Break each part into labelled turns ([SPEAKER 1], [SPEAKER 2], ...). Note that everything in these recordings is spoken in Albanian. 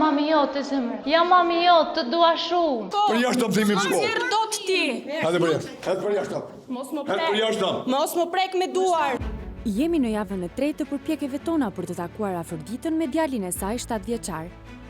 [SPEAKER 1] mami jote, zemër. Ja mami jote, të dua shumë.
[SPEAKER 2] Për jashtë të thimi në shkollë.
[SPEAKER 3] Mos do të ti.
[SPEAKER 2] Hajde për jashtë. Hajde për jashtë.
[SPEAKER 3] Mos më
[SPEAKER 2] Hajde për jashtë.
[SPEAKER 3] Mos më prek me duar.
[SPEAKER 4] Jemi në javën e tretë të përpjekjeve tona për të takuar Afroditën me djalin e saj 7 vjeçar.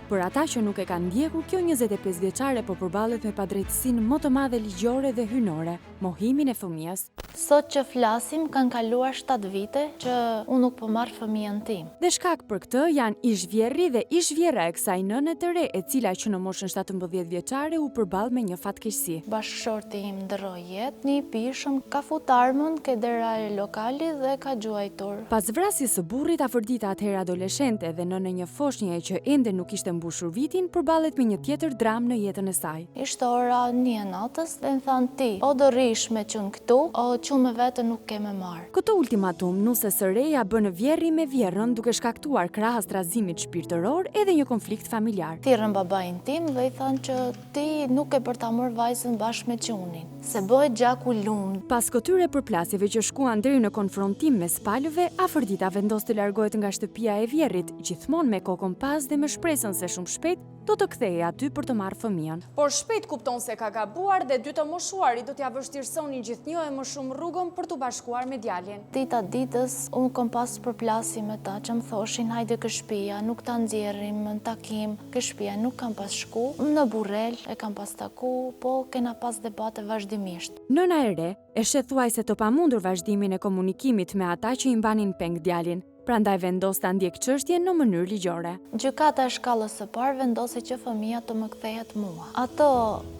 [SPEAKER 4] Për ata që nuk e kanë ndjekur, kjo 25 vjeçare po përballet me padrejtësinë më të madhe ligjore dhe hynore, mohimin e fëmijës.
[SPEAKER 1] Sot që flasim, kanë kaluar 7 vite që unë nuk po marr fëmijën tim.
[SPEAKER 4] Dhe shkak për këtë janë ishvjerri dhe ishvjera e kësaj nëne të re, e cila që në moshën 17 vjeçare u përball me një fatkeqësi.
[SPEAKER 1] Bashkëshorti im ndroi jetë, një pishëm, ka fut armën ke dera e lokalit dhe ka gjuajtur.
[SPEAKER 4] Pas vrasjes së burrit, Afrodita atëherë adoleshente dhe nënë një foshnje që ende nuk ishte mbushur vitin, përballet me një tjetër dramë në jetën e saj.
[SPEAKER 1] Ishte ora 1 e natës dhe më thanë ti, o do rish me qënë këtu, o që me vete nuk ke me marë.
[SPEAKER 4] Këto ultimatum nuse së reja bënë vjerri me vjerrën duke shkaktuar krahas trazimit shpirtëror edhe një konflikt familjar.
[SPEAKER 1] Thirrën babain tim dhe i thanë që ti nuk e për ta marrë vajzën bashkë me qunin, se bëhet gjaku lumë.
[SPEAKER 4] Pas këtyre përplasjeve që shkuan deri në konfrontim mes palëve, Afrodita vendos të largohet nga shtëpia e vjerrit, gjithmonë me kokën pas dhe me shpresën se shumë shpejt do të kthehej aty për të marrë fëmijën.
[SPEAKER 3] Por shpejt kupton se ka gabuar dhe dy të moshuarit do t'ja vështirësonin gjithnjë e më shumë rrugën për t'u bashkuar me djalin.
[SPEAKER 1] Dita ditës, unë kom pas përplasje me ta që më thoshin hajde kë shtëpia, nuk ta nxjerrim në takim, kë shtëpia nuk kam pas shku, në Burrel e kam pas taku, po kena pas debate vazhdimisht.
[SPEAKER 4] Nëna e re e shet thuajse të pamundur vazhdimin e komunikimit me ata që i mbanin peng djalin. Prandaj vendos ta ndjek çështjen në mënyrë ligjore.
[SPEAKER 1] Gjykata e shkallës së parë vendosi që fëmia të më kthehet mua. Ato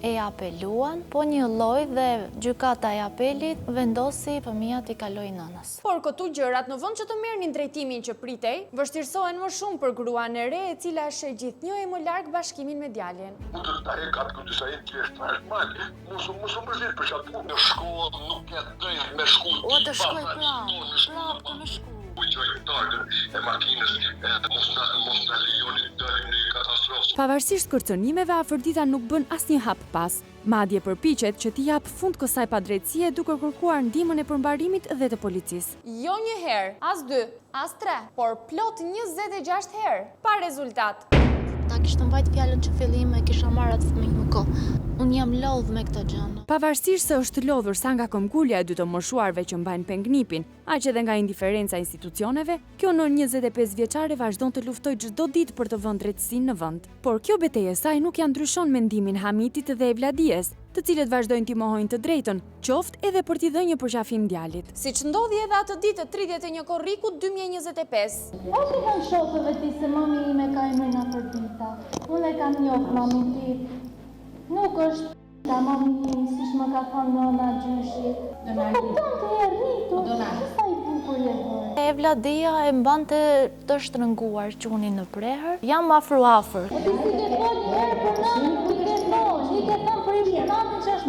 [SPEAKER 1] e apeluan, po një lloj dhe gjykata e apelit vendosi fëmia t'i kalojë nënës.
[SPEAKER 3] Por këtu gjërat në vend që të merrnin drejtimin që pritej, vështirësohen më shumë për gruan e re e cila sheh gjithnjë e më larg bashkimin me djalin.
[SPEAKER 2] Ta e katë këtë sa e thjesht, është mal. Mos u mërzit për çat punë në shkollë, nuk ka drejt me shkollë.
[SPEAKER 1] O të shkoj prapë në shkollë.
[SPEAKER 2] E makinës, mos na lejoni të dalim në katastrofë.
[SPEAKER 4] Pavarësisht kërcënimeve, Afrodita nuk bën asnjë hap pas. Madje përpiqet që t'i jap fund kësaj padrejtësie duke kërkuar ndihmën e përmbarimit dhe të policisë.
[SPEAKER 3] Jo një herë, as 2, as 3, por plot 26 herë, pa rezultat.
[SPEAKER 1] Ta kishtë mbajt fjallën që fillim e kisha marrë atë fëmijë më kohë. Unë jam lodhë me këtë gjënë.
[SPEAKER 4] Pavarësisht se është lodhur sa nga këmbgulja e dy të moshuarve që mbajnë pengnipin, aq edhe nga indiferenca e institucioneve, kjo nën 25 vjeçare vazhdon të luftojë çdo ditë për të vënë drejtësinë në vend. Por kjo betejë e saj nuk ja ndryshon mendimin Hamitit dhe Evladies, të cilët vazhdojnë t'i mohojnë të drejtën, qoftë edhe për t'i dhënë një përqafim djalit.
[SPEAKER 3] Siç ndodhi edhe atë ditë 31 korrikut 2025.
[SPEAKER 1] Ose kanë shokëve ti se mami ime ka emrin Afrodita. Unë e kam njohë mamin ti. Nuk është ta mami im, siç më ka thënë nëna gjyshi. Po kupton të e rritur, sa i bukur je bërë. Evladia e mbante të shtrënguar qunin në prehër. Jam afër. Po ti si ke folë një herë për nënën, i ke thënë për ishinatin që është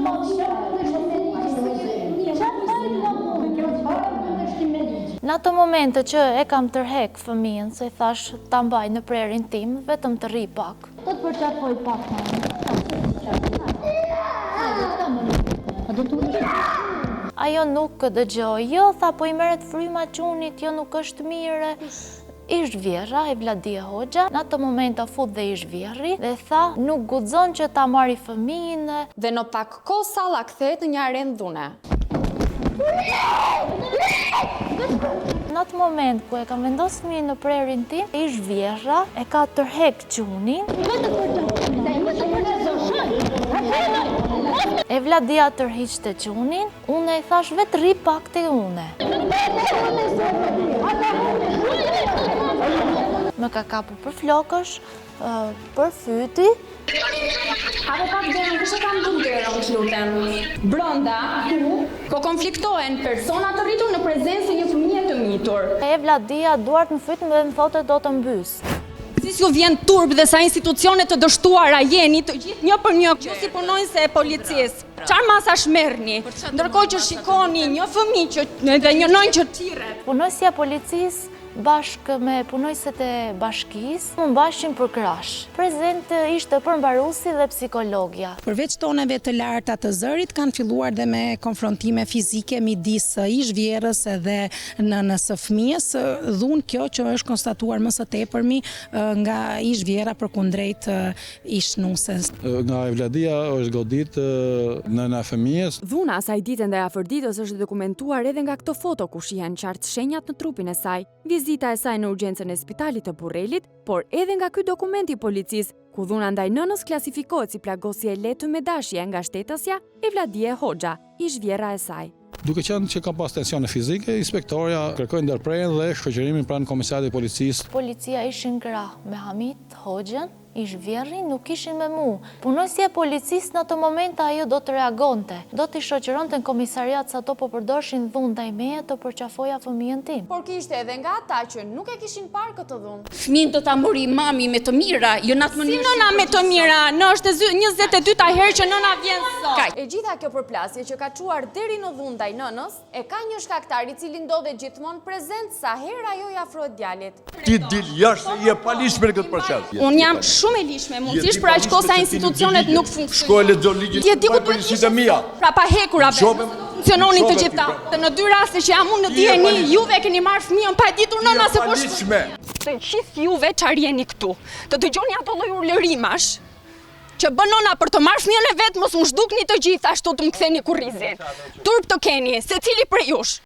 [SPEAKER 1] Në ato momente që e kam tërhek fëmijën, se i thash ta mbaj në prerin tim, vetëm të rri pak. Do të përqafoj pak Ajo nuk dëgjoi, jo, tha po i merret fryma qunit, jo nuk është mire. Ish vjerra, Evladia Hoxha, në atë moment fut dhe ish vjerri dhe tha nuk guxon që ta marri fëmijën.
[SPEAKER 3] Dhe në pak kohë salla kthehet në një arenë dhune.
[SPEAKER 1] Në atë moment ku e kam vendosur fëmijën në prerin tim, ish vjerra e ka tërhek qunin. Evladia tërhiqte qunin, unë e thash vetë rri pak te une. Më ka kapur për flokësh, për fyti.
[SPEAKER 3] Have pak derën, kështë kam dhënë derën, të lutem. Brenda, po konfliktohen persona të rritur në prezencë një fëmije të mitur.
[SPEAKER 1] Evladia duart në fytyn dhe më thotë do të mbys.
[SPEAKER 3] Si ju vjen turp dhe sa institucione të dështuara jeni, të gjithë një për një, që si punojnëse e policisë. Çfarë masash merrni? Ndërkohë që shikoni një fëmijë që dhe një nënë që thirret.
[SPEAKER 1] Punojësja e policisë bashkë me punojësit e bashkisë, më mbashin për krash. Prezent ishte përmbaruesi dhe psikologja.
[SPEAKER 5] Përveç toneve të larta të zërit, kanë filluar dhe me konfrontime fizike midis ish vjerrës edhe nënës së fëmijës, dhunë kjo që është konstatuar më së tepërmi nga ish vjerra përkundrejt ish nuses.
[SPEAKER 6] Nga Evladia është godit nëna e fëmijës.
[SPEAKER 4] Dhuna asaj dite ndaj afërditës është dokumentuar edhe nga këto foto ku shihen qartë shenjat në trupin e saj, vizita e saj në urgjencën e spitalit të Burrelit, por edhe nga ky dokument i policisë, ku dhuna ndaj nënës klasifikohet si plagosje e lehtë me dashje nga shtetësja Evladia Hoxha, ish vjerra e saj.
[SPEAKER 6] Duke qenë që ka pas tensione fizike, inspektorja kërkoi ndërprerjen dhe shoqërimin pranë komisariatit të policisë.
[SPEAKER 1] Policia ishin krah me Hamit Hoxhën, ish vjerrin nuk ishin me mu. Punojësia e policisë në ato momente ajo do të reagonte, do t'i shoqëronte në komisariat sa to po përdorshin dhunë ndaj meje të përqafoja fëmijën tim.
[SPEAKER 3] Por kishte edhe nga ata që nuk e kishin parë këtë dhunë. Fëmin do ta mori mami me të mira, jo në atë mënyrë. Si nëna me të mira? Në është 22 herë që nëna vjen sot. E gjitha kjo përplasje që ka çuar deri në dhunë ndaj nënës, e ka një shkaktar i cili ndodhet gjithmonë prezent sa herë ajo i afrohet djalit.
[SPEAKER 7] Ti dil jashtë je pa lishme në këtë proces.
[SPEAKER 3] Unë jam shumë e lishme, mundësisht për aq kohë sa institucionet nuk funksionojnë.
[SPEAKER 7] Shkoj lexo ligjin.
[SPEAKER 3] Ti e di ku duhet
[SPEAKER 7] ishte mia.
[SPEAKER 3] Pra pa hekurave. Funksiononin të gjitha. Në 2 raste që jam unë në dijeni, juve keni marrë fëmijën pa ditur nëna se po
[SPEAKER 7] lishme.
[SPEAKER 3] Të gjithë juve çfarë jeni këtu. Të dëgjoni ato lloj ulërimash që bën nëna për të marrë fëmijën e vet, mos u zhdukni të gjithë ashtu të më ktheni kurrizin. Turp të keni, secili prej jush.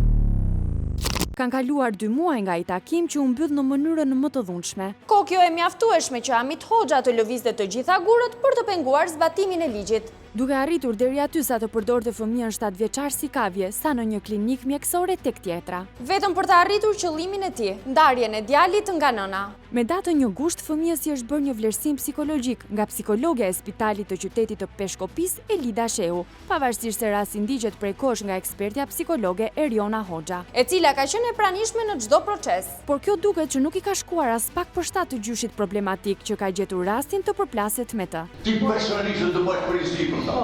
[SPEAKER 4] Kanë kaluar 2 muaj nga i takim që u mbyll në mënyrën më të dhunshme.
[SPEAKER 3] Kjo e mjaftueshme që Hamit Hoxha të lëvizte të gjitha gurët për të penguar zbatimin e ligjit.
[SPEAKER 4] Duke arritur deri aty sa të përdorte fëmijën 7 vjeçar si kavje, sa në një klinik mjekësore tek tjetra.
[SPEAKER 3] Vetëm për të arritur qëllimin e tij, ndarjen e djalit nga nëna.
[SPEAKER 4] Me datën 1 gusht, fëmijës i është bërë një vlerësim psikologjik nga psikologja e spitalit të qytetit të Peshkopis, Elida Shehu, pavarësisht se rasti ndigjet prej kohësh nga ekspertja psikologe Eriona Hoxha,
[SPEAKER 3] e cila ka qenë e pranishme në çdo proces.
[SPEAKER 4] Por kjo duket që nuk i ka shkuar as pak për shtat të gjyshit problematik që ka gjetur rastin të përplaset me të.
[SPEAKER 2] Ti personalisht do bësh përgjegjësi për ta.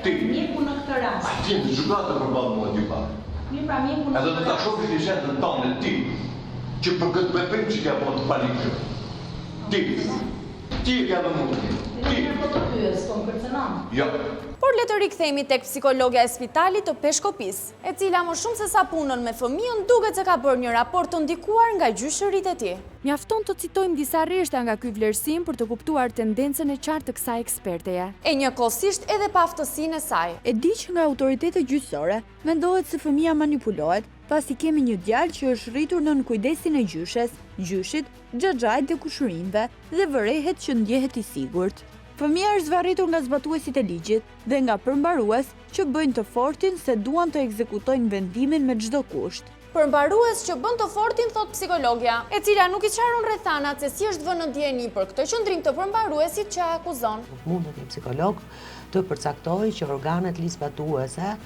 [SPEAKER 8] Dhe mjeku në këtë rast.
[SPEAKER 2] A ti në gjykatë për ballë mua ty pa.
[SPEAKER 8] Mirë pra mjeku në
[SPEAKER 2] Edhe do ta shohësh liçetën tonë ti që për këtë veprim që ka bën të palikshëm. Ti e ke dhënë mua. Ti
[SPEAKER 8] po të pyes, po më kërcënon.
[SPEAKER 2] Jo.
[SPEAKER 3] Por le të rikthehemi tek psikologja e spitalit të Peshkopis, e cila më shumë se sa punën me fëmijën duket se ka bërë një raport të ndikuar nga gjyshërit e tij.
[SPEAKER 4] Mjafton të citojmë disa rreshta nga ky vlerësim për të kuptuar tendencën e qartë të kësaj eksperteje.
[SPEAKER 3] E njëkohësisht edhe pa aftësinë e saj.
[SPEAKER 9] E di që nga autoritetet gjyqësore mendohet se fëmia manipulohet, pasi kemi një djalë që është rritur nën kujdesin e gjyshes, gjyshit, xhaxhait dhe kushërinjve dhe vërehet që ndjehet i sigurt. Fëmia është zvarritur nga zbatuesit e ligjit dhe nga përmbarues që bëjnë të fortin se duan të ekzekutojnë vendimin me çdo kusht.
[SPEAKER 3] Përmbarues që bën të fortin, thot psikologja, e cila nuk i çaron rrethanat se si është vënë në dieni për këtë qendrim të përmbaruesit që akuzon.
[SPEAKER 10] Mundet një psikolog të përcaktojë që organet ligjzbatuese,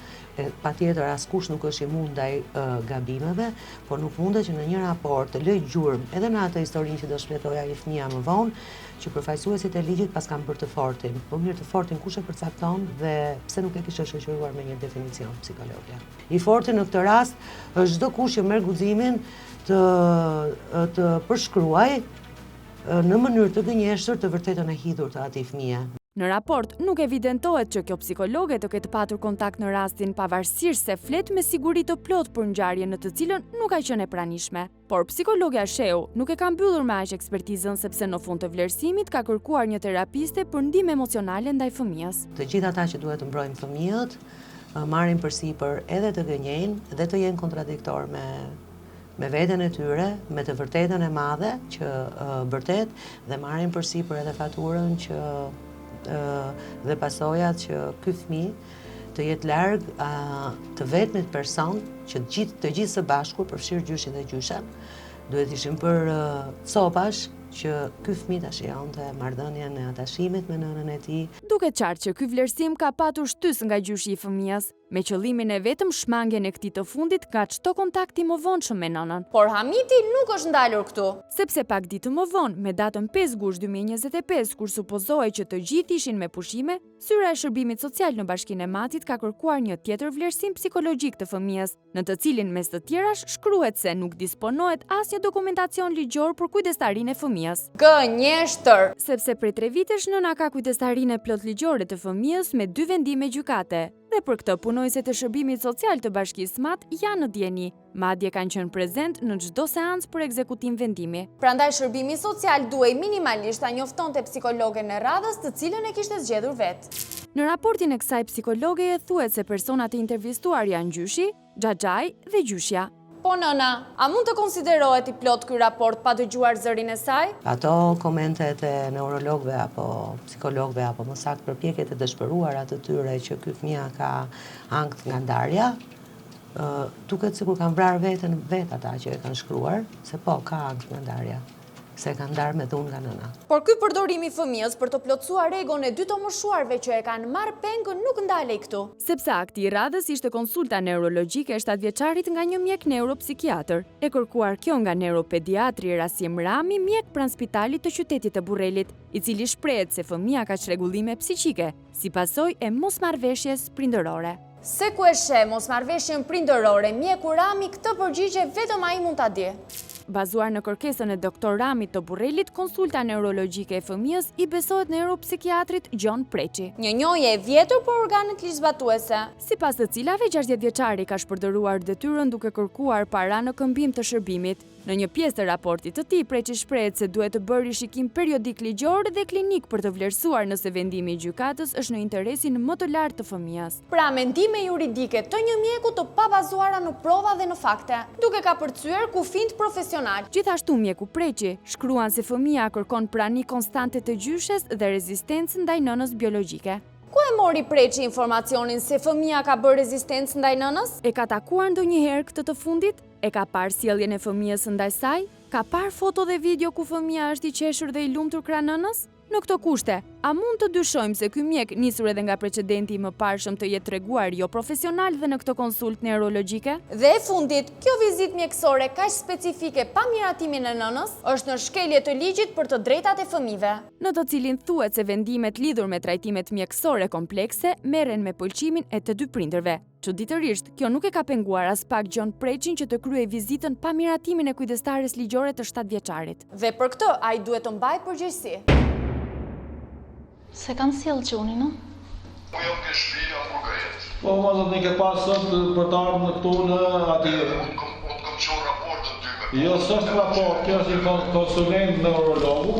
[SPEAKER 10] patjetër askush nuk është imund ndaj gabimeve, por nuk mundet që në një raport të lëjë gjurmë, edhe në atë historinë që do shpletoja i fëmia më vonë, që përfaqësuesit e ligjit pas kanë bërë të fortin. Po mirë, të fortin kush e përcakton dhe pse nuk e kishte shoqëruar me një definicion psikologja. I forti në këtë rast është çdo kush që merr guximin të përshkruaj në mënyrë të gënjeshtër të vërtetën e hidhur të atij fëmie.
[SPEAKER 4] Në raport nuk evidentohet që kjo psikologe të ketë patur kontakt në rastin pavarësisht se flet me siguri të plot për ngjarje në të cilën nuk ka qenë e pranishme. Por psikologja Shehu nuk e ka mbyllur me aq ekspertizën sepse në fund të vlerësimit ka kërkuar një terapiste për ndihmë emocionale ndaj fëmijës.
[SPEAKER 10] Të gjithë ata që duhet të mbrojnë fëmijët, marrin përsipër edhe të gënjejnë dhe të jenë kontradiktor me veten e tyre, me të vërtetën e madhe që vërtet dhe marrin përsipër edhe faturën që dhe pasojat që ky fëmijë të jetë larg të vetmit person që të gjithë së bashku, përfshirë gjyshin dhe gjyshen, duhet ishin për copash që ky fëmijë ta shijonte marrëdhënien e atashimit me nënën e tij.
[SPEAKER 4] Duket qartë që ky vlerësim ka patur shtys nga gjyshi i fëmijës, me qëllimin e vetëm shmangjen e këtij të fundit nga çdo kontakti më vonshëm me nënën.
[SPEAKER 3] Por Hamiti nuk është ndalur këtu.
[SPEAKER 4] Sepse pak ditë më vonë, me datën 5 gusht 2025, kur supozohej që të gjithë ishin me pushime, Syra e Shërbimit Social në Bashkinë e Matit ka kërkuar një tjetër vlerësim psikologjik të fëmijës, në të cilin mes të tjerash shkruhet se nuk disponohet asnjë dokumentacion ligjor për kujdestarinë e fëmijës.
[SPEAKER 3] Gënjeshtër.
[SPEAKER 4] Sepse prej 3 vitesh nëna ka kujdestarinë plot ligjore të fëmijës me 2 vendime gjykate. Dhe për këtë punojësit e Shërbimit Social të Bashkisë Mat janë në dieni, madje kanë qenë prezent në çdo seancë për ekzekutim vendimi.
[SPEAKER 3] Prandaj Shërbimi Social duhej minimalisht ta njoftonte psikologen e radhës, të cilën e kishte zgjedhur vetë.
[SPEAKER 4] Në raportin e kësaj psikologe thuhet se personat e intervistuar janë gjyshi, xhaxhai dhe gjyshja.
[SPEAKER 3] Po nëna, a mund të konsiderohet I plot ky raport pa dëgjuar zërin e saj?
[SPEAKER 10] Ato komentet e neurologëve apo psikologëve apo më saktë përpjekjet e dëshpëruara të tyre që ky fëmia ka ankth nga ndarja, duket sikur kanë vrarë veten vet ata që e kanë shkruar, se po ka ankth nga ndarja, se kanë ndarë me dhunë nga nëna.
[SPEAKER 3] Por ky përdorimi I fëmijës për të plotësuar egon e dy të moshuarve që e kanë marrë pengën nuk ndalej këtu.
[SPEAKER 4] Sepse akti I radhës ishte konsulta neurologjike e 7 vjeçarit nga një mjek neuropsikiatër. E kërkuar kjo nga neuropediatri Rasim Rami, mjek pranë spitalit të qytetit të Burrelit, I cili shprehet se fëmia ka çrregullime psiqike, si pasojë e mosmarrveshjes prindërore.
[SPEAKER 3] Se ku e sheh mosmarrveshjen prindërore, mjeku Rami këtë përgjigje vetëm ai mund ta di.
[SPEAKER 4] Bazuar në kërkesën e doktor Ramit të Burrelit, konsulta neurologjike e fëmijës I besohet neuropsikiatrit Gjon Preçi.
[SPEAKER 3] Një njohje e vjetër për organet ligjzbatuese.
[SPEAKER 4] Sipas të cilave 60 vjeçari ka shpërdoruar detyrën duke kërkuar para në këmbim të shërbimit. Në një pjesë të raportit të tij, Preçi shprehet se duhet të bërë shikim periodik ligjor dhe klinik për të vlerësuar nëse vendimi I gjykatës është në interesin më të lartë të fëmijës.
[SPEAKER 3] Pra mendime juridike të një mjeku të pabazuara në prova dhe në fakte, duke ka përcyer kufijt profesional.
[SPEAKER 4] Gjithashtu mjeku Preçi shkruan se fëmia kërkon prani konstante të gjyshes dhe rezistencë ndaj nënës biologjike.
[SPEAKER 3] Ku e mori Preçi informacionin se fëmia ka bërë rezistencë ndaj nënës?
[SPEAKER 4] E ka takuar ndonjëherë këtë të fundit? E ka parë sjelljen e fëmijës ndaj saj? Ka parë foto dhe video ku fëmia është I qeshur dhe I lumtur krah nënës? Në këto kushte, a mund të dyshojmë se ky mjek nisur edhe nga precedenti I mëparshëm të jetë treguar jo profesional dhe në këto konsult neurologjike?
[SPEAKER 3] Dhe e fundit, kjo vizitë mjekësore kaq specifike pa miratimin e nënës është në shkelje të ligjit për të drejtat e fëmijëve,
[SPEAKER 4] në të cilin thuhet se vendimet lidhur me trajtimet mjekësore komplekse merren me pëlqimin e të dy prindërve. Çuditërisht, kjo nuk e ka penguar as pak Gjon Preçin që të kryej vizitën pa miratimin e kujdestares ligjore të 7 vjeçarit.
[SPEAKER 3] Dhe për këtë ai duhet të mbajë përgjegjësi.
[SPEAKER 1] Se kanë sjellë çunin, no?
[SPEAKER 2] Po jam ke shtëpia apo ka jetë?
[SPEAKER 6] Po ma zot një ke pas sot për të ardhur në këtu në atje.
[SPEAKER 2] Unë kam qonë raportën ty me.
[SPEAKER 6] Jo, s'është raport, kjo është një konsulent neurologu,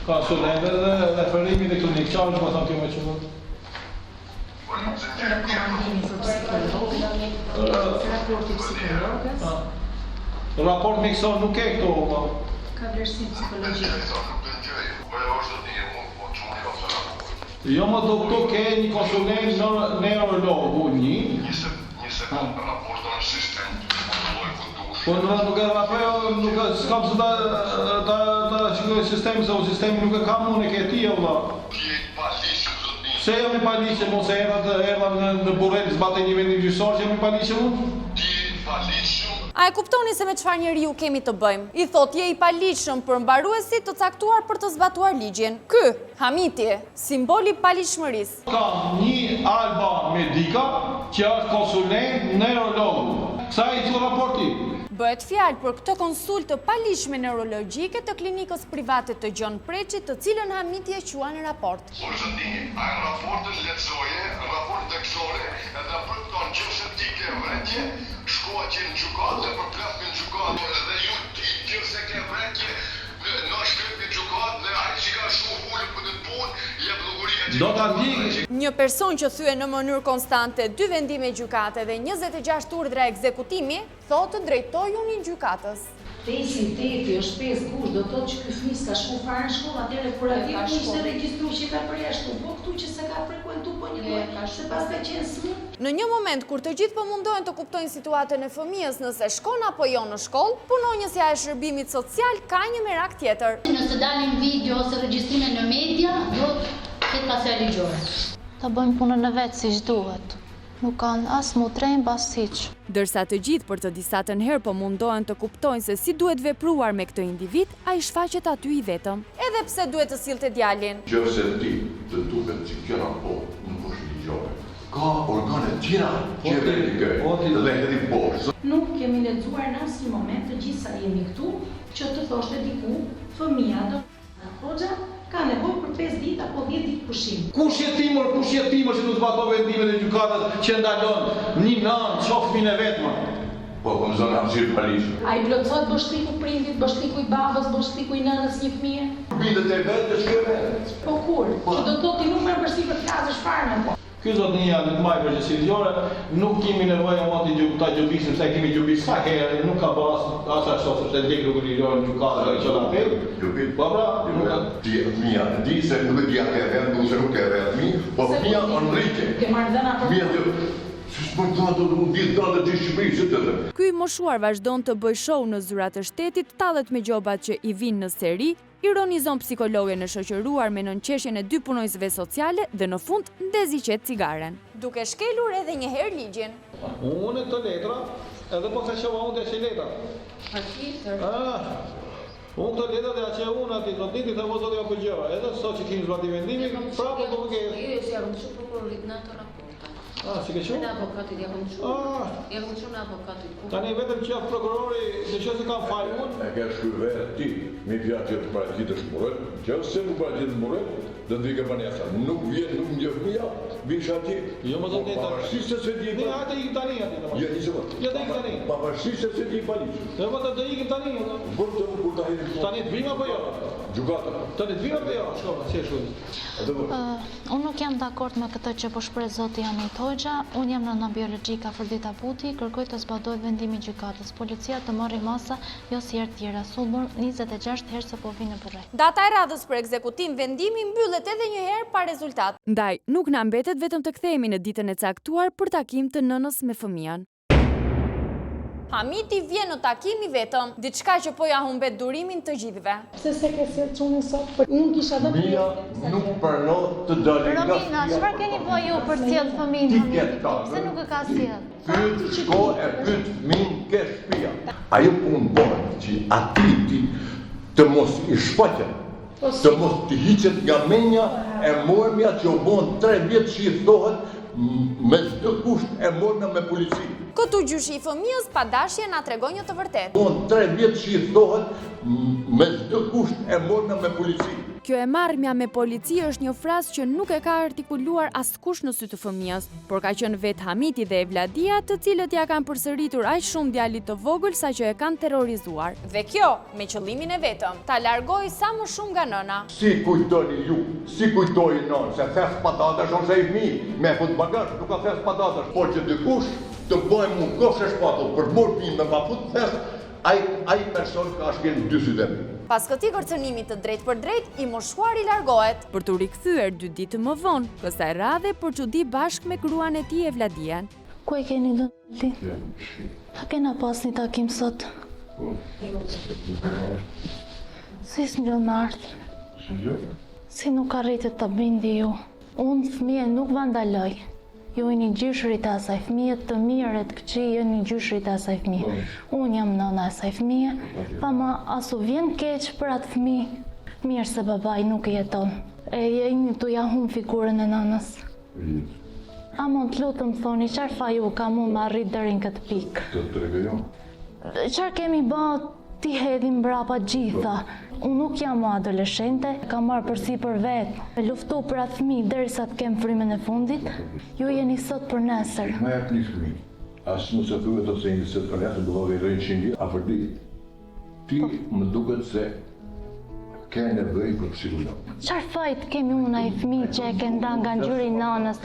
[SPEAKER 6] konsulente dhe referimi në klinikë. Çfarë do të thonë kjo me çfarë?
[SPEAKER 8] Raporti psikologës.
[SPEAKER 6] Raport mjekësor nuk e këtu.
[SPEAKER 8] Ka vlerësim psikologjik.
[SPEAKER 6] Jo më doktor ke një konsulent neurologu, një
[SPEAKER 2] sekund, raportën në sistem,
[SPEAKER 6] po nuk e rapeo, nuk e s'kam se ta shikoj sistemi, se o sistemi nuk e kam unë e ke ti, vëlla. Se jam I paliqe, mos e erdha në Burrel, zbatej një vendim gjyqësor që jam I paliqe unë?
[SPEAKER 2] Ti paliqe.
[SPEAKER 3] A e kuptoni se me çfarë njeriu kemi të bëjmë? I thot je I paligjshëm për mbaruesit të caktuar për të zbatuar ligjin. Ky, Hamiti, simboli I paligjshmërisë.
[SPEAKER 6] Kam një Alba Medica që është konsulent neurolog. Sa I thotë raporti?
[SPEAKER 3] Bëhet fjalë për këtë konsult të paligjshme neurologjike të klinikës private të Gjon Preçit, të cilën Hamiti e qua në raport.
[SPEAKER 2] Po zëndini, a në raportën letësoje, në raportën teksore, edhe për këto në qëse ti ke vretje, shkoa që në gjukatë dhe për plaf në gjukatë, dhe ju ti qëse ke vretje, në shkëp në gjukatë dhe ajë që ka shumë hullë për të punë, je bloguria që...
[SPEAKER 6] Do ta di.
[SPEAKER 3] Një person që thye në mënyrë konstante 2 vendime gjykate dhe 26 urdhra ekzekutimi, thotë drejtoju një gjykatës.
[SPEAKER 8] 5-8 është 5 gusht, do të thotë që ky fëmijë s'ka shkuar fare në shkollë, atëherë kur atje ishte regjistruar që ka përjashtu, po këtu që se ka frekuentuar po një kohë, se pastaj qenë smur.
[SPEAKER 3] Në një moment kur të gjithë po mundohen të kuptojnë situatën e fëmijës nëse shkon apo jo në shkollë, punonjësja e shërbimit social ka një merak tjetër.
[SPEAKER 1] Nëse dalin video ose regjistrime në media, do të ketë pasojë ligjore. Ta bëjmë punën e vet siç duhet. Nuk kanë as mutrejnë, bas hiq.
[SPEAKER 4] Dërsa të gjithë për të disatën herë po mundohen të kuptojnë se si duhet vepruar me këtë individ, ai shfaqet aty i vetëm.
[SPEAKER 3] Edhe pse duhet të sillte djalin.
[SPEAKER 2] Nëse ti të duket që kjo raport nuk është ligjore, ka organe tjera që e verifikojnë dhe edhe poshtë.
[SPEAKER 8] Nuk kemi lexuar në asnjë moment të gjithë sa jemi këtu që të thoshte diku fëmia do hoxha ka nevojë për 5 ditë apo 10 ditë pushim.
[SPEAKER 6] Kush jetimër që nuk zbaton vendimet e gjykatës që ndalon një nanë çoft fëmijën e vet më.
[SPEAKER 2] Po më zonë hapësirë palish.
[SPEAKER 8] Ai plotësohet bështiku prindit, bështiku i babës, bështiku i nënës një fëmie.
[SPEAKER 2] Bindet e vetë të shkë vetë.
[SPEAKER 8] Po kur? Që do të thotë nuk merr përsipër të klasësh fare më.
[SPEAKER 6] Ky zotnia në të marrë përgjegjësi ligjore, nuk kemi nevojë më ta gjubisim se kemi gjubis sa herë, nuk ka pas as ashtu se dek rrugë ligjore në gjykatë që na thel. Po pra,
[SPEAKER 2] ti mia di se nuk e di atë vend, nuk se nuk e vend mi, po mia onrike.
[SPEAKER 8] Ke marrë dhëna për
[SPEAKER 2] Mia
[SPEAKER 4] Ky i moshuar vazhdon të bëj show në zyrat të shtetit, tallet me gjobat që i vinë në seri, ironizon psikologe në shoqëruar me nënqeshjen e 2 punojësve sociale dhe në fund ndeziqet cigaren.
[SPEAKER 3] Duke shkelur edhe një herë ligjin.
[SPEAKER 6] Unë të letra, edhe po se shoha unë dhe letra. Unë të letra dhe që unë ati, të ditë të vozot e apëgjëva, edhe sot që kemi zbati vendimi, prapë po më kejë.
[SPEAKER 11] Jo, si janë shumë prokurorit në ato raporta.
[SPEAKER 6] Si ke shumë?
[SPEAKER 11] Në avokatit, janë shumë në avokatit.
[SPEAKER 6] Tani vetëm që jafë prokurori, dhe që se kam falë unë.
[SPEAKER 7] E ke shkruve ti, mi pjatë që të parajtit të shmurët, që se nuk parajtit të shmurët, dhe ndike banesa. Nuk vjen, nuk një fëmija, vish ati.
[SPEAKER 6] Jo më zonë të
[SPEAKER 7] pavarësisht se di...
[SPEAKER 6] Ne, hajte ikim tani ati.
[SPEAKER 7] Jo, një sekund.
[SPEAKER 6] Jo, të ikim tani.
[SPEAKER 7] Pavarësisht se di palish.
[SPEAKER 6] Dhe më të ikim tani.
[SPEAKER 7] Kur ta hedi...
[SPEAKER 6] Tani të vim apo jo?
[SPEAKER 7] Gjukata.
[SPEAKER 6] Tani të vim apo jo? Shkoma, si e shkodi.
[SPEAKER 1] Unë nuk jam dakord me këtë që po shpreh zoti Amit Hoxha. Unë jam nëna biologjika Fërdita Puti, kërkoj të zbatohet vendimi i gjykatës. Policia të marrë masa, jo si herë tjera. Sulmur 26 herë se po vinë në burrë.
[SPEAKER 3] Data e radhës për ekzekutim vendimi mbyllet edhe një herë pa rezultat.
[SPEAKER 4] Ndaj, nuk na mbetet vetëm të kthehemi në ditën e caktuar për takim të nënës me fëmijën.
[SPEAKER 3] Hamiti vjen në takim i vetëm, diçka që po ja humbet durimin të gjithëve.
[SPEAKER 8] Se ke sjell çunin sot, për unë kisha dhënë.
[SPEAKER 7] Mia nuk pranon të dalë nga
[SPEAKER 1] Romina, çfarë keni bëj ju për të sjell fëmijën? Pse nuk e ka sjell?
[SPEAKER 7] Pyet shko e pyet fëmin ke shtëpia. Ajo punë bën që ati të mos i shfaqet, të mos të hiqet nga menja e mormja që u bën 3 vjet që i thohet me çdo kusht e morna me polici.
[SPEAKER 3] Këtu gjyshi i fëmijës pa dashje na tregon një të vërtetë.
[SPEAKER 7] Bën 3 vjet që i thohet me çdo kusht e morna me polici.
[SPEAKER 4] Kjo e marrmja me polici është një frazë që nuk e ka artikuluar askush në sy të fëmijës, por ka qenë vetë Hamiti dhe Evladia, të cilët ja kanë përsëritur aq shumë djalit të vogël sa që e kanë terrorizuar.
[SPEAKER 3] Dhe kjo me qëllimin e vetëm, ta largoj sa më shumë nga nëna.
[SPEAKER 7] Si kujtoni ju, si kujtoi non, se thes patatesh ose i fëmijë, me fut bagazh, nuk ka thes patatesh, por që dikush të bëjmë një kofshë shpatull për të marrë pinë me pafut thes, ai person ka shkel 2 sytë.
[SPEAKER 3] Pas këtij kërcënimi të drejt për drejt, i moshuari largohet.
[SPEAKER 4] Për të rikthyer 2 ditë më vonë, kësaj radhe për çudi bashkë me gruan e tij Evladian.
[SPEAKER 1] Ku e keni lënë? A kena pas një takim sot? Si s'mbyll me ardh? Si nuk arritet të bindi ju? Unë fëmijën nuk vandaloj. Ju jeni gjyshrit e asaj fëmije, të mirë e të këqij jeni gjyshrit e asaj fëmije. Unë jam nëna e asaj fëmije, pa ma asu vjen keq për atë fëmijë. Mirë se babai nuk jeton. E jeni tu ja humb figurën e nënës. A mund të lutem thoni, çfarë fa ju ka mund më arrit deri në këtë pikë?
[SPEAKER 7] Të tregoj.
[SPEAKER 1] Çfarë kemi bë ti hedhim mbrapa gjitha? Unë nuk jam adoleshente, kam marrë përsipër vetë, me luftu për atë fëmijë derisa të kem frymën e fundit. Ju jeni sot për nesër.
[SPEAKER 7] Ma jap një fëmijë. As mos e thuhet ose një se për nesër do të rrinë 100 vjet afër di. Ti më duket se ke nevojë për psikolog.
[SPEAKER 1] Çfarë fajt kemi unë ai fëmijë që e ke nda nga ngjyri nanës?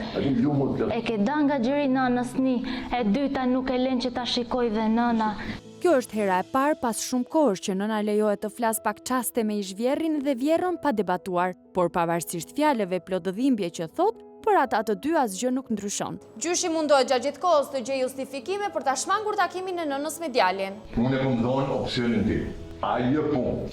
[SPEAKER 1] E ke nda nga ngjyri nanës ni, e dyta nuk e lën që ta shikoj dhe nëna.
[SPEAKER 4] Kjo është hera e parë pas shumë kohësh që nëna lejohet të flas pak çaste me ish-vjerrin dhe vjerrën pa debatuar, por pavarësisht fjalëve plot dhimbje që thot, për ata të dy asgjë nuk ndryshon.
[SPEAKER 3] Gjyshi mundohet gjatë gjithë kohës të gjejë justifikime për ta shmangur takimin e nënës me djalin.
[SPEAKER 7] Unë e më ndonë opsionin ti. Ajo punë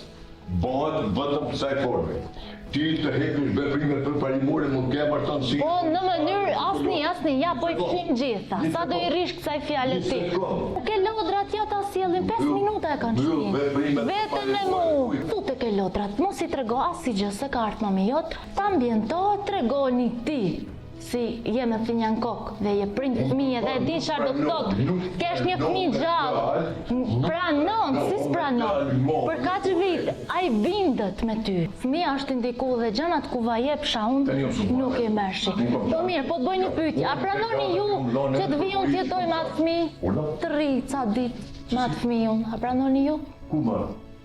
[SPEAKER 7] bëhet vetëm kësaj forme. Ti të heqësh veprimet përparimore nuk ke vazhdansi.
[SPEAKER 1] Po në mënyrë asni, ja po i fshin gjitha. Sa do i rish kësaj fjale ti? Ke lodrat ja ta sjellin 5 minuta e kanë shpinë. Vetëm me mu. Tu te ke lodrat, mos i trego asnjë gjë se ka ardhur mami jot. Ta ambientohet, tregoni ti. Si jeme fëmija në kokë dhe je prind fëmije dhe e di çfarë do të thotë. Kesh një fëmijë gjallë. Pranon, si s'pranon. Për 4 vite, ai bindet me ty. Fëmija është indiku dhe gjanat ku va jepsha unë nuk i mershi. Po mirë, po të bëj një pyetje. A pranoni ju që të vi unë të jetoj me atë fëmijë? Të rri ca ditë me atë fëmijë unë. A pranoni ju?
[SPEAKER 7] Ku ma?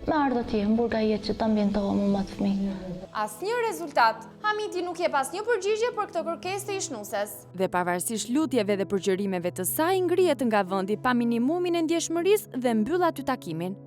[SPEAKER 1] Me ardhë të jemë, burga jetë që të ambientohem me atë fëmijë.
[SPEAKER 3] Asnjë rezultat. Hamiti nuk jep asnjë përgjigje për këtë kërkesë të ishnuses.
[SPEAKER 4] Dhe pavarësisht lutjeve dhe përgjërimeve të saj, ngrihet nga vendi pa minimumin e ndjeshmërisë dhe mbyll aty takimin.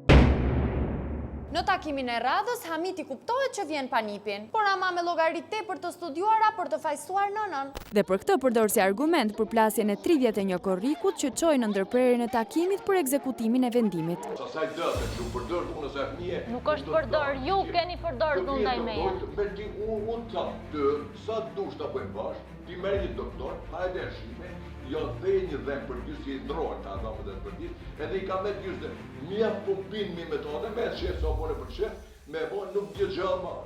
[SPEAKER 3] Në takimin e radhës, Hamiti kuptohet që vjen panipin, por ama me llogaritë tepër të studiuara për të fajsuar nënën.
[SPEAKER 4] Dhe për këtë përdor si argument përplasjen e 31 korrikut që çoi në ndërprerjen e takimit për ekzekutimin e vendimit.
[SPEAKER 7] Asaj dëtë që përdor unë se fëmije.
[SPEAKER 1] Nuk është përdor, ju keni përdor të ndaj meje.
[SPEAKER 7] Me ti unë qatë të, sa dush të bëjmë bashkë, ti merr një doktor, hajde e shime, jo dhe një dhem për ty si i ndrojnë ta dhamë dhe për ty, edhe i ka me ty dhe mja pumpin mi metode, me qef sa bore për qef, me bo nuk dje gjallë marë.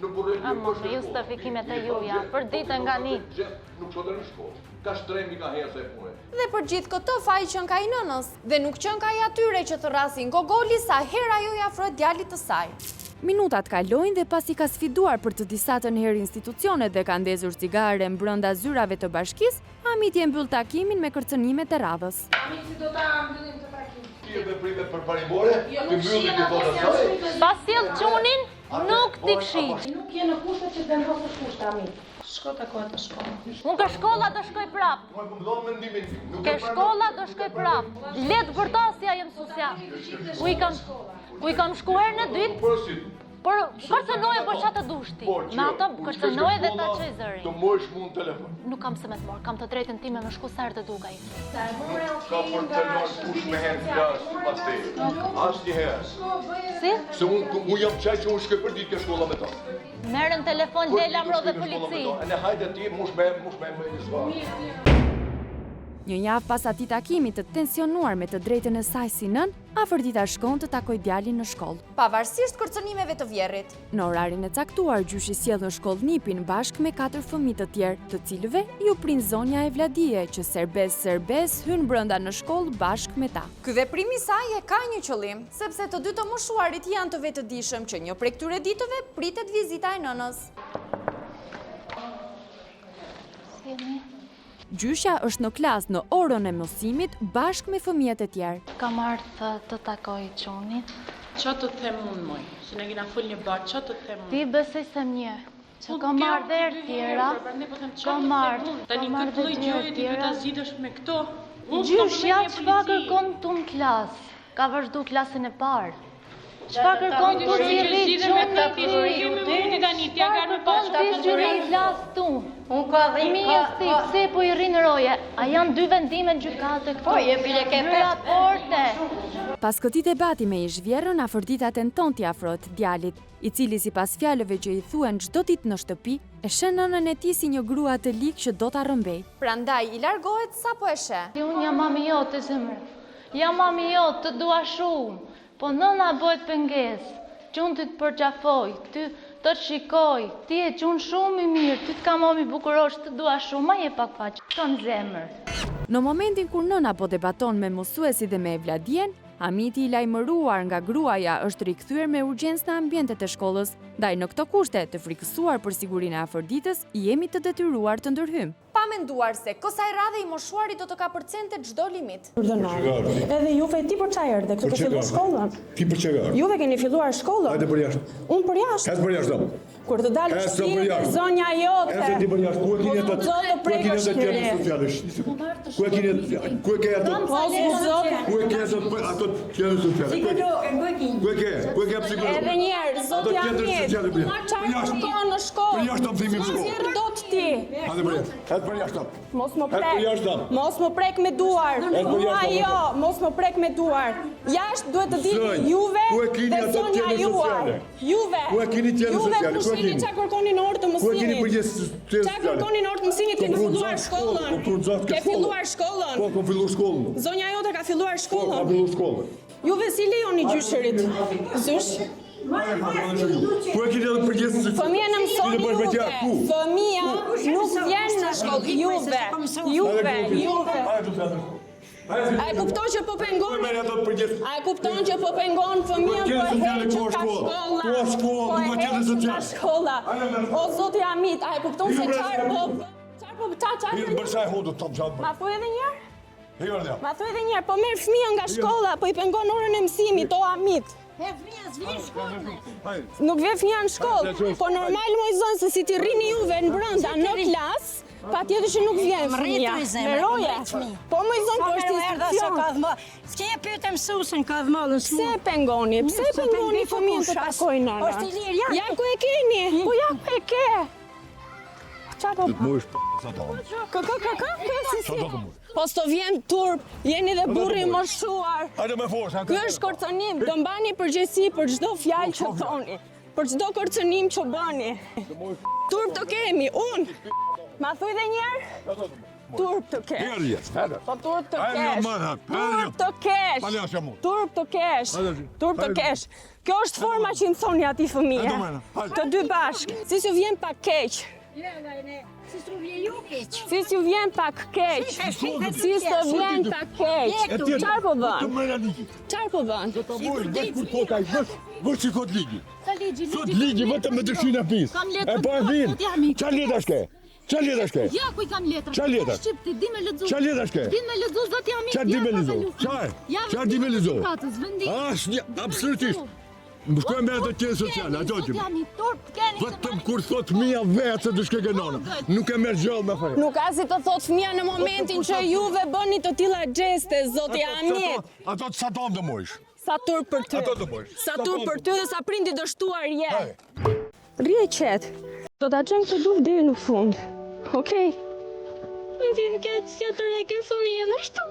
[SPEAKER 7] Nuk përrejt një përshë
[SPEAKER 1] justifikimet e juja, për ditë nga një.
[SPEAKER 7] Nuk sotë në shkollë, ka shtremi ka herë se punë.
[SPEAKER 3] Dhe për gjithë këtë faji qën ka i nënës, dhe nuk qën ka i atyre që të rrasin gogoli sa hera ju i afrohet djalit të saj.
[SPEAKER 4] Minutat kalojnë dhe pasi ka sfiduar për të disatën herë institucionet dhe ka ndezur cigare mbrënda zyrave të bashkisë, Hamiti e mbyll takimin me kërcënimet e radhës.
[SPEAKER 8] Hamiti, si do ta mbyllim të takimin?
[SPEAKER 7] Ti e veprimet përparimore, ti mbyllim të thotë saj.
[SPEAKER 1] Pas sjell çunin, nuk t'i fshij.
[SPEAKER 8] Nuk je në kushte që të vendosësh kushte, Hamit. Shko takoj të shkolla.
[SPEAKER 1] Unë ke shkolla do shkoj prap. Ke shkolla do shkoj prap. Let vërtasja jem social. Ku i kam shkuar në dytë? Por kërcënoje për qatë të dushti. Me ato kërcënoje dhe ta qoj zërin.
[SPEAKER 7] Të mojsh mu në telefon.
[SPEAKER 1] Nuk kam se me të morë, kam të drejtën time me shku sa herë të duka i.
[SPEAKER 7] Ka për të nërë push me herë flasë, pas te. Ashtë një herë.
[SPEAKER 1] Si?
[SPEAKER 7] Se unë jam qaj që unë shkoj për ditë ke shkolla me ta.
[SPEAKER 1] Merën telefon, Lela mro dhe polici.
[SPEAKER 7] E ne hajde ti, mush me një zvarë.
[SPEAKER 4] Një javë pas atij takimit të tensionuar me të drejtën e saj si nën, Afërdita shkon të takoj djalin në shkollë.
[SPEAKER 3] Pavarësisht kërcënimeve të vjerrit.
[SPEAKER 4] Në orarin e caktuar, gjyshi sjell në shkollë Nipin bashkë me 4 fëmijë të tjerë, të cilëve ju prind zonja Evladie, që serbes hyn brenda në shkollë bashkë me ta.
[SPEAKER 3] Ky veprim i saj e ka një qëllim, sepse të dy të moshuarit janë të vetëdijshëm që një prej këtyre ditëve pritet vizita e nënës.
[SPEAKER 4] Gjyshja është në klasë në orën e mësimit bashkë me fëmijët e tjerë.
[SPEAKER 1] Kam ardhë të takoj qunin.
[SPEAKER 12] Qa të them unë moj? Se ne kina full një barë, qa të them unë?
[SPEAKER 1] Ti besoj se mje, që kam ardhë erë tjera, kam ardhë
[SPEAKER 12] Tani këtë loj gjojë ti du të zhidësh me këto.
[SPEAKER 1] Gjyshja çka kërkon tu në klasë, ka vazhdu klasën e parë. Çka kërkon tu si rritë qunin ti rritë klasë tu.
[SPEAKER 11] Unë ka dhe
[SPEAKER 1] Mirë, pse po i rrinë roje? A janë 2 vendime gjykate këtu?
[SPEAKER 11] Po, je bile ke
[SPEAKER 1] raporte.
[SPEAKER 4] Pas këtij debati me ish-vjerrën, Afërdita tenton t'i afrohet djalit, i cili sipas fjalëve që i thuhen çdo ditë në shtëpi, e sheh nënën e tij si një grua të ligë që do ta rrëmbej.
[SPEAKER 3] Prandaj i largohet sapo e sheh.
[SPEAKER 1] Unë jam mami jote zemër. Jam mami jote, të dua shumë. Po nëna bëhet pengesë. Qunë ti të përqafoj, ty të shikoj, ti e qunë shumë i mirë, ty të ka mami bukurosh, të dua shumë, ma je pak faqë, kanë zemër.
[SPEAKER 4] Në momentin kur nëna po debaton me mësuesi dhe me Evladien, Hamiti i lajmëruar nga gruaja është rikthyer me urgjencë në ambientet e shkollës, ndaj në këto kushte të frikësuar për sigurinë e Afërditës, jemi të detyruar të ndërhyjmë.
[SPEAKER 3] Pa menduar se kësaj radhe i moshuarit do të ka përcente çdo limit.
[SPEAKER 13] Edhe juve ti për çfarë erdhe? Këtu ke filluar shkollën?
[SPEAKER 7] Ti për çfarë?
[SPEAKER 13] Juve keni filluar shkollën?
[SPEAKER 7] Hajde për jashtë.
[SPEAKER 13] Unë për jashtë.
[SPEAKER 7] Hajde për jashtë.
[SPEAKER 13] Kur të dalë shtëpi, zonja jote.
[SPEAKER 7] Ese ti për jashtë. Ku e keni atë? Ku e keni atë qendrën sociale? Ku e keni atë? Ku e ke atë? Ku e ke atë qendrën sociale? Ku e ke psikolog?
[SPEAKER 13] Edhe një herë, zotja mjet.
[SPEAKER 7] Për jashtë.
[SPEAKER 13] Në shkollë.
[SPEAKER 7] Për jashtë të thimi në shkollë.
[SPEAKER 13] Dot ti.
[SPEAKER 7] Hajde për jashtë. Hajde për jashtë.
[SPEAKER 13] Mos më
[SPEAKER 7] Hajde për jashtë.
[SPEAKER 13] prek. Mos më prek me duar. Jo, mos më prek me duar. Jashtë duhet të dini juve dhe zonja juaj. Juve.
[SPEAKER 7] Ku e keni tjenë sociale?
[SPEAKER 13] Juve kushini çka kërkoni në orë të
[SPEAKER 7] Ku e keni
[SPEAKER 13] mësimit.
[SPEAKER 7] përgjes tjenë
[SPEAKER 13] Çka kërkoni në orë të mësimit keni filluar shkollën. Ke filluar shkollën.
[SPEAKER 7] Po, kom filluar shkollën.
[SPEAKER 13] Zonja jote ka filluar
[SPEAKER 7] Po, ka
[SPEAKER 13] shkollën.
[SPEAKER 7] filluar shkollën.
[SPEAKER 13] Juve si lejoni gjyshërit? Zysh?
[SPEAKER 7] Ku e keni edhe përgjes sociale?
[SPEAKER 13] Fëmija në mësoni juve. Fëmija nuk vjen në shkollë. Juve. A e kupton që po pengon? A e kupton që po pengon fëmijën për heqë ka shkolla?
[SPEAKER 7] Ku shkolla? Nuk ka qenë
[SPEAKER 13] Ka shkolla. O zoti Amit, a e kupton se qarë po...
[SPEAKER 7] Bërsaj hodo të të
[SPEAKER 13] Ma thuj edhe njerë?
[SPEAKER 7] Hejërë
[SPEAKER 13] Ma thuj edhe njerë, po merë fëmijën nga shkolla, po i pengon orën e mësimit, o Amit. Nuk vje fëmija në shkollë, po normal më i zonë se si ti rrini juve në brënda në klasë, pa tjetë që nuk vjen fëmija. Me roje. Po më i zonë po është institucion.
[SPEAKER 8] S'ke e pyte mësusën ka dhëmallën shumë.
[SPEAKER 13] Pse pengoni? Pse pengoni fëmijën të takoj nëna?
[SPEAKER 8] Është i lirë, ja.
[SPEAKER 13] Ja ku e keni? Po ja ku e ke? Qa po? Po s'to vjen turp, jeni dhe burri moshuar.
[SPEAKER 7] Hajde me forë.
[SPEAKER 13] Ky është kërcënim, do mbani përgjegjësi për çdo fjalë që thoni. Për çdo kërcënim që bëni. Turp të kemi, unë. Ma thuj dhe njerë? Turp të kesh. Po turp të kesh. Turp të kesh. Turp të kesh. Turp të kesh. Kjo është forma që më thoni ati fëmije. Të dy bashkë. Si s'ju vjen pak keq. Si s'ju vjen pak keq. Si s'ju vjen pak keq. Qarë po bën? Qarë po bën?
[SPEAKER 7] Vërë që këtë ligji. Sot ligji vetëm me dëshina pisë. E po e vinë. Qa leta shke? Qa leta shke?
[SPEAKER 1] Ja, ku i kam letra.
[SPEAKER 7] Qa leta?
[SPEAKER 1] Shqipti, di me lexu.
[SPEAKER 7] Qa leta shke?
[SPEAKER 1] Di me lexu, zoti Amit.
[SPEAKER 7] Qa di me lezo? Qa di me lezo? Absolutisht. Më shkoj me ato tjenë sociale, ato që vetëm kur thot mija vetë se dushke gënonë, nuk e merë gjallë me fajë.
[SPEAKER 13] Nuk ka si të thot fëmija në momentin që juve bëni të tilla gjeste, zoti Amit.
[SPEAKER 7] Ato të sa tonë të mojsh.
[SPEAKER 13] Sa turp për ty.
[SPEAKER 7] Ato të mojsh.
[SPEAKER 13] Sa turp për ty dhe sa prindi dështuar je. Rije qetë. Do t'a gjeng të duf deri në fund. Okej?
[SPEAKER 1] Më vjen keq që të reke fëmijën ashtu.